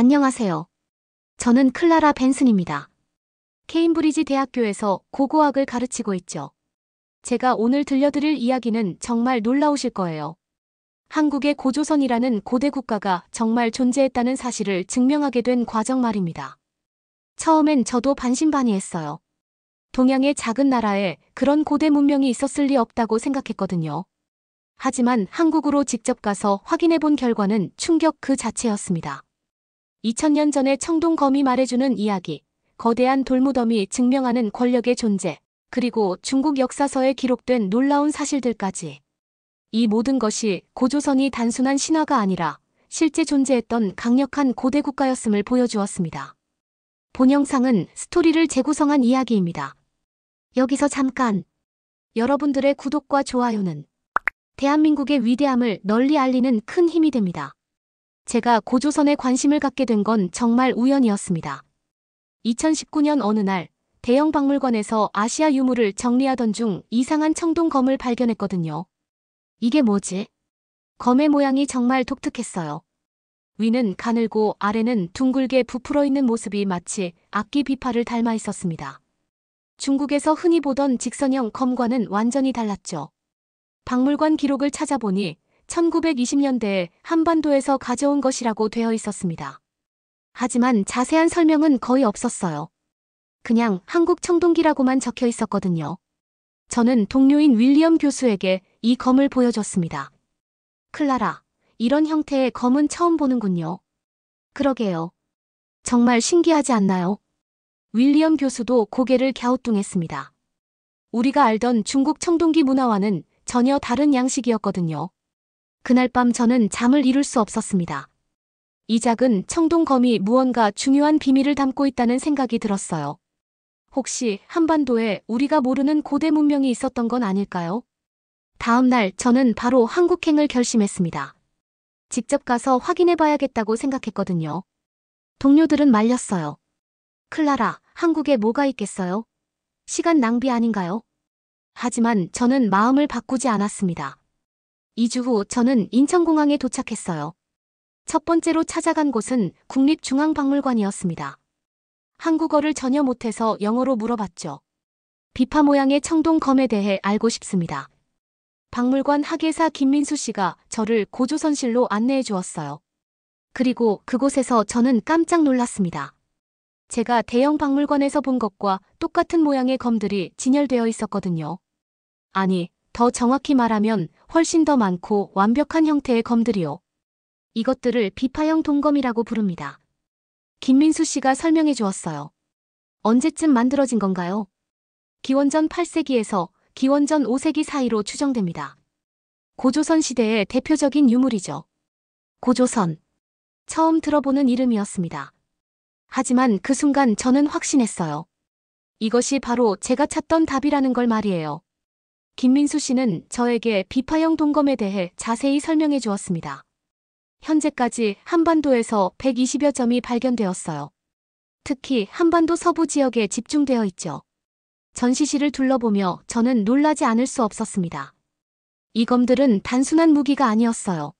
안녕하세요. 저는 클라라 벤슨입니다. 케임브리지 대학교에서 고고학을 가르치고 있죠. 제가 오늘 들려드릴 이야기는 정말 놀라우실 거예요. 한국의 고조선이라는 고대 국가가 정말 존재했다는 사실을 증명하게 된 과정 말입니다. 처음엔 저도 반신반의했어요. 동양의 작은 나라에 그런 고대 문명이 있었을 리 없다고 생각했거든요. 하지만 한국으로 직접 가서 확인해 본 결과는 충격 그 자체였습니다. 2000년 전에 청동검이 말해주는 이야기, 거대한 돌무덤이 증명하는 권력의 존재, 그리고 중국 역사서에 기록된 놀라운 사실들까지. 이 모든 것이 고조선이 단순한 신화가 아니라 실제 존재했던 강력한 고대 국가였음을 보여주었습니다. 본 영상은 스토리를 재구성한 이야기입니다. 여기서 잠깐! 여러분들의 구독과 좋아요는 대한민국의 위대함을 널리 알리는 큰 힘이 됩니다. 제가 고조선에 관심을 갖게 된 건 정말 우연이었습니다. 2019년 어느 날 대형 박물관에서 아시아 유물을 정리하던 중 이상한 청동검을 발견했거든요. 이게 뭐지? 검의 모양이 정말 독특했어요. 위는 가늘고 아래는 둥글게 부풀어 있는 모습이 마치 악기 비파를 닮아 있었습니다. 중국에서 흔히 보던 직선형 검과는 완전히 달랐죠. 박물관 기록을 찾아보니 1920년대에 한반도에서 가져온 것이라고 되어 있었습니다. 하지만 자세한 설명은 거의 없었어요. 그냥 한국 청동기라고만 적혀 있었거든요. 저는 동료인 윌리엄 교수에게 이 검을 보여줬습니다. 클라라, 이런 형태의 검은 처음 보는군요. 그러게요. 정말 신기하지 않나요? 윌리엄 교수도 고개를 갸우뚱했습니다. 우리가 알던 중국 청동기 문화와는 전혀 다른 양식이었거든요. 그날 밤 저는 잠을 이룰 수 없었습니다. 이 작은 청동검이 무언가 중요한 비밀을 담고 있다는 생각이 들었어요. 혹시 한반도에 우리가 모르는 고대 문명이 있었던 건 아닐까요? 다음 날 저는 바로 한국행을 결심했습니다. 직접 가서 확인해 봐야겠다고 생각했거든요. 동료들은 말렸어요. 클라라, 한국에 뭐가 있겠어요? 시간 낭비 아닌가요? 하지만 저는 마음을 바꾸지 않았습니다. 2주 후 저는 인천공항에 도착했어요. 첫 번째로 찾아간 곳은 국립중앙박물관이었습니다. 한국어를 전혀 못해서 영어로 물어봤죠. 비파 모양의 청동검에 대해 알고 싶습니다. 박물관 학예사 김민수 씨가 저를 고조선실로 안내해 주었어요. 그리고 그곳에서 저는 깜짝 놀랐습니다. 제가 대형 박물관에서 본 것과 똑같은 모양의 검들이 진열되어 있었거든요. 아니, 더 정확히 말하면 훨씬 더 많고 완벽한 형태의 검들이요. 이것들을 비파형 동검이라고 부릅니다. 김민수 씨가 설명해 주었어요. 언제쯤 만들어진 건가요? 기원전 8세기에서 기원전 5세기 사이로 추정됩니다. 고조선 시대의 대표적인 유물이죠. 고조선. 처음 들어보는 이름이었습니다. 하지만 그 순간 저는 확신했어요. 이것이 바로 제가 찾던 답이라는 걸 말이에요. 김민수 씨는 저에게 비파형 동검에 대해 자세히 설명해 주었습니다. 현재까지 한반도에서 120여 점이 발견되었어요. 특히 한반도 서부 지역에 집중되어 있죠. 전시실을 둘러보며 저는 놀라지 않을 수 없었습니다. 이 검들은 단순한 무기가 아니었어요.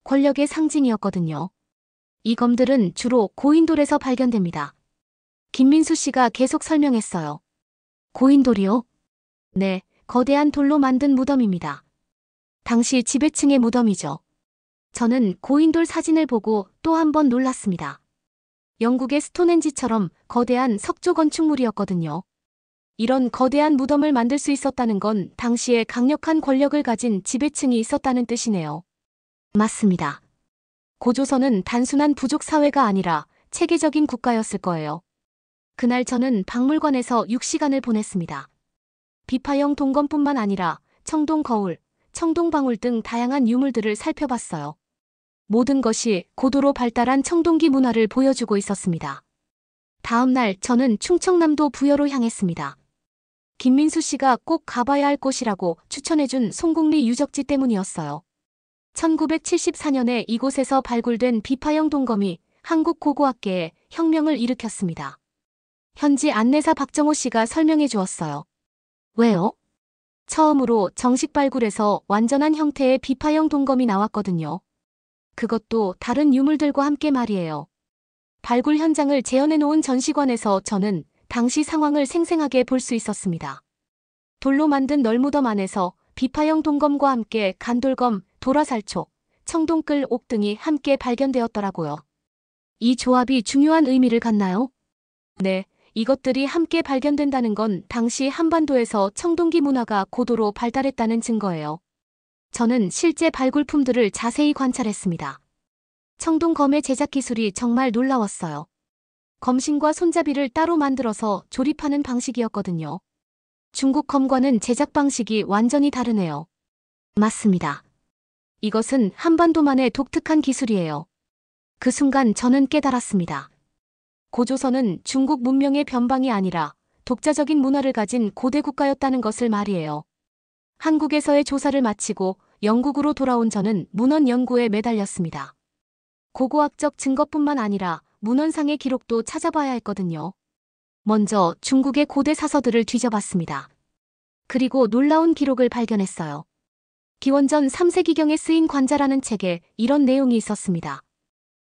권력의 상징이었거든요. 이 검들은 주로 고인돌에서 발견됩니다. 김민수 씨가 계속 설명했어요. 고인돌이요? 네, 거대한 돌로 만든 무덤입니다. 당시 지배층의 무덤이죠. 저는 고인돌 사진을 보고 또 한 번 놀랐습니다. 영국의 스톤헨지처럼 거대한 석조 건축물이었거든요. 이런 거대한 무덤을 만들 수 있었다는 건 당시에 강력한 권력을 가진 지배층이 있었다는 뜻이네요. 맞습니다. 고조선은 단순한 부족 사회가 아니라 체계적인 국가였을 거예요. 그날 저는 박물관에서 6시간을 보냈습니다. 비파형 동검뿐만 아니라 청동 거울, 청동 방울 등 다양한 유물들을 살펴봤어요. 모든 것이 고도로 발달한 청동기 문화를 보여주고 있었습니다. 다음 날 저는 충청남도 부여로 향했습니다. 김민수 씨가 꼭 가봐야 할 곳이라고 추천해준 송곡리 유적지 때문이었어요. 1974년에 이곳에서 발굴된 비파형 동검이 한국 고고학계에 혁명을 일으켰습니다. 현지 안내사 박정호 씨가 설명해 주었어요. 왜요? 처음으로 정식 발굴에서 완전한 형태의 비파형 동검이 나왔거든요. 그것도 다른 유물들과 함께 말이에요. 발굴 현장을 재현해 놓은 전시관에서 저는 당시 상황을 생생하게 볼 수 있었습니다. 돌로 만든 널무덤 안에서 비파형 동검과 함께 간돌검, 도라살초, 청동끌 옥 등이 함께 발견되었더라고요. 이 조합이 중요한 의미를 갖나요? 네, 이것들이 함께 발견된다는 건 당시 한반도에서 청동기 문화가 고도로 발달했다는 증거예요. 저는 실제 발굴품들을 자세히 관찰했습니다. 청동검의 제작 기술이 정말 놀라웠어요. 검신과 손잡이를 따로 만들어서 조립하는 방식이었거든요. 중국 검과는 제작 방식이 완전히 다르네요. 맞습니다. 이것은 한반도만의 독특한 기술이에요. 그 순간 저는 깨달았습니다. 고조선은 중국 문명의 변방이 아니라 독자적인 문화를 가진 고대 국가였다는 것을 말이에요. 한국에서의 조사를 마치고 영국으로 돌아온 저는 문헌 연구에 매달렸습니다. 고고학적 증거뿐만 아니라 문헌상의 기록도 찾아봐야 했거든요. 먼저 중국의 고대 사서들을 뒤져봤습니다. 그리고 놀라운 기록을 발견했어요. 기원전 3세기경에 쓰인 관자라는 책에 이런 내용이 있었습니다.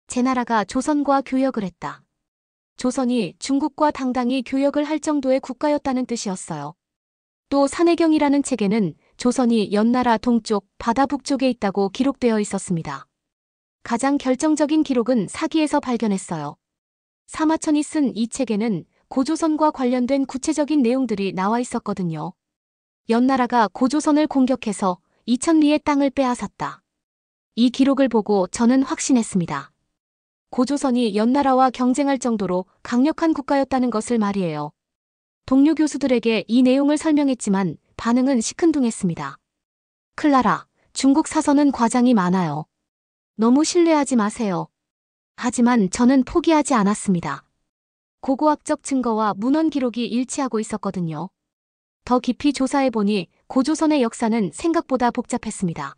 제나라가 조선과 교역을 했다. 조선이 중국과 당당히 교역을 할 정도의 국가였다는 뜻이었어요. 또 산해경이라는 책에는 조선이 연나라 동쪽, 바다 북쪽에 있다고 기록되어 있었습니다. 가장 결정적인 기록은 사기에서 발견했어요. 사마천이 쓴 이 책에는 고조선과 관련된 구체적인 내용들이 나와 있었거든요. 연나라가 고조선을 공격해서 2000리의 땅을 빼앗았다. 이 기록을 보고 저는 확신했습니다. 고조선이 연나라와 경쟁할 정도로 강력한 국가였다는 것을 말이에요. 동료 교수들에게 이 내용을 설명했지만 반응은 시큰둥했습니다. 클라라, 중국 사서는 과장이 많아요. 너무 신뢰하지 마세요. 하지만 저는 포기하지 않았습니다. 고고학적 증거와 문헌 기록이 일치하고 있었거든요. 더 깊이 조사해보니 고조선의 역사는 생각보다 복잡했습니다.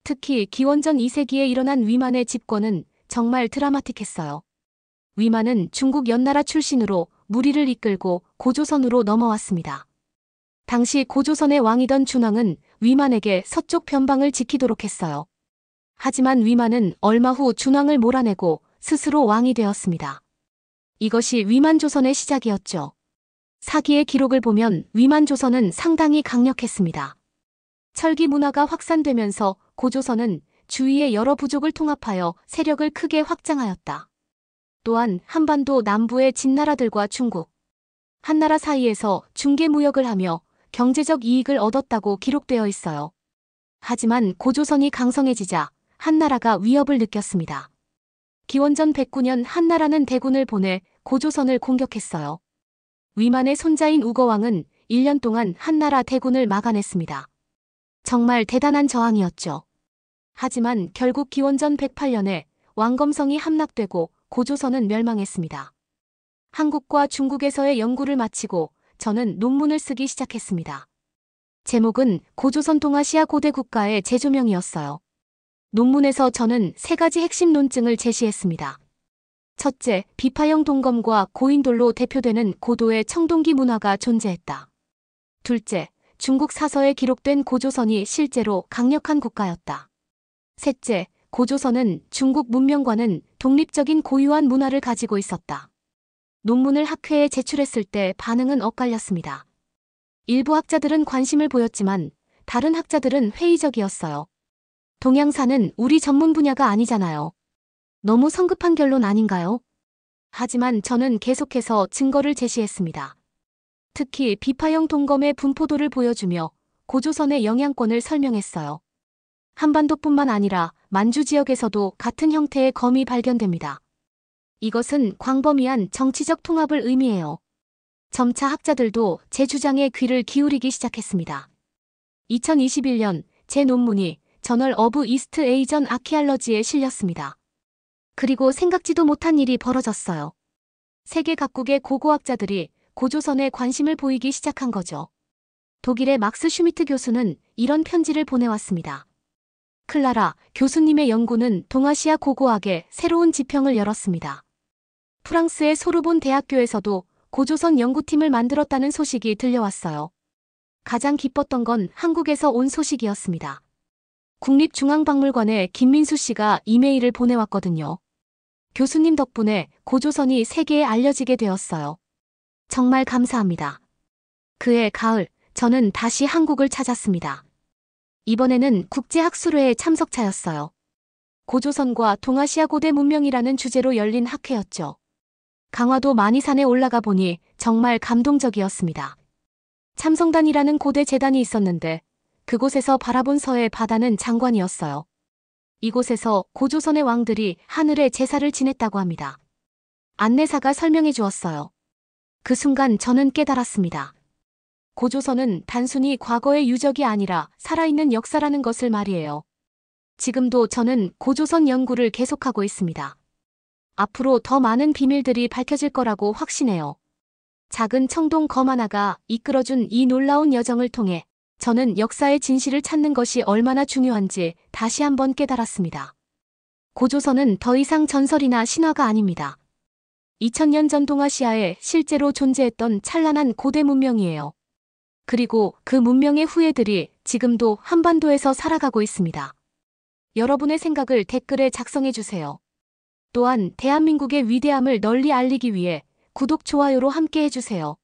특히 기원전 2세기에 일어난 위만의 집권은 정말 드라마틱했어요. 위만은 중국 연나라 출신으로 무리를 이끌고 고조선으로 넘어왔습니다. 당시 고조선의 왕이던 준왕은 위만에게 서쪽 변방을 지키도록 했어요. 하지만 위만은 얼마 후 준왕을 몰아내고 스스로 왕이 되었습니다. 이것이 위만조선의 시작이었죠. 사기의 기록을 보면 위만조선은 상당히 강력했습니다. 철기 문화가 확산되면서 고조선은 주위의 여러 부족을 통합하여 세력을 크게 확장하였다. 또한 한반도 남부의 진나라들과 중국, 한나라 사이에서 중개무역을 하며 경제적 이익을 얻었다고 기록되어 있어요. 하지만 고조선이 강성해지자 한나라가 위협을 느꼈습니다. 기원전 109년 한나라는 대군을 보내 고조선을 공격했어요. 위만의 손자인 우거왕은 1년 동안 한나라 대군을 막아냈습니다. 정말 대단한 저항이었죠. 하지만 결국 기원전 108년에 왕검성이 함락되고 고조선은 멸망했습니다. 한국과 중국에서의 연구를 마치고 저는 논문을 쓰기 시작했습니다. 제목은 고조선 동아시아 고대 국가의 재조명이었어요. 논문에서 저는 3가지 핵심 논증을 제시했습니다. 첫째, 비파형 동검과 고인돌로 대표되는 고도의 청동기 문화가 존재했다. 둘째, 중국 사서에 기록된 고조선이 실제로 강력한 국가였다. 셋째, 고조선은 중국 문명과는 독립적인 고유한 문화를 가지고 있었다. 논문을 학회에 제출했을 때 반응은 엇갈렸습니다. 일부 학자들은 관심을 보였지만 다른 학자들은 회의적이었어요. 동양사는 우리 전문 분야가 아니잖아요. 너무 성급한 결론 아닌가요? 하지만 저는 계속해서 증거를 제시했습니다. 특히 비파형 동검의 분포도를 보여주며 고조선의 영향권을 설명했어요. 한반도뿐만 아니라 만주 지역에서도 같은 형태의 검이 발견됩니다. 이것은 광범위한 정치적 통합을 의미해요. 점차 학자들도 제 주장에 귀를 기울이기 시작했습니다. 2021년 제 논문이 저널 오브 이스트 에이전 아키알러지에 실렸습니다. 그리고 생각지도 못한 일이 벌어졌어요. 세계 각국의 고고학자들이 고조선에 관심을 보이기 시작한 거죠. 독일의 막스 슈미트 교수는 이런 편지를 보내왔습니다. 클라라, 교수님의 연구는 동아시아 고고학의 새로운 지평을 열었습니다. 프랑스의 소르본 대학교에서도 고조선 연구팀을 만들었다는 소식이 들려왔어요. 가장 기뻤던 건 한국에서 온 소식이었습니다. 국립중앙박물관에 김민수 씨가 이메일을 보내왔거든요. 교수님 덕분에 고조선이 세계에 알려지게 되었어요. 정말 감사합니다. 그해 가을, 저는 다시 한국을 찾았습니다. 이번에는 국제학술회의 참석차였어요. 고조선과 동아시아 고대 문명이라는 주제로 열린 학회였죠. 강화도 만이산에 올라가 보니 정말 감동적이었습니다. 참성단이라는 고대 제단이 있었는데 그곳에서 바라본 서해 바다는 장관이었어요. 이곳에서 고조선의 왕들이 하늘에 제사를 지냈다고 합니다. 안내사가 설명해 주었어요. 그 순간 저는 깨달았습니다. 고조선은 단순히 과거의 유적이 아니라 살아있는 역사라는 것을 말이에요. 지금도 저는 고조선 연구를 계속하고 있습니다. 앞으로 더 많은 비밀들이 밝혀질 거라고 확신해요. 작은 청동 검 하나가 이끌어준 이 놀라운 여정을 통해 저는 역사의 진실을 찾는 것이 얼마나 중요한지 다시 한번 깨달았습니다. 고조선은 더 이상 전설이나 신화가 아닙니다. 2000년 전 동아시아에 실제로 존재했던 찬란한 고대 문명이에요. 그리고 그 문명의 후예들이 지금도 한반도에서 살아가고 있습니다. 여러분의 생각을 댓글에 작성해주세요. 또한 대한민국의 위대함을 널리 알리기 위해 구독, 좋아요로 함께 해주세요.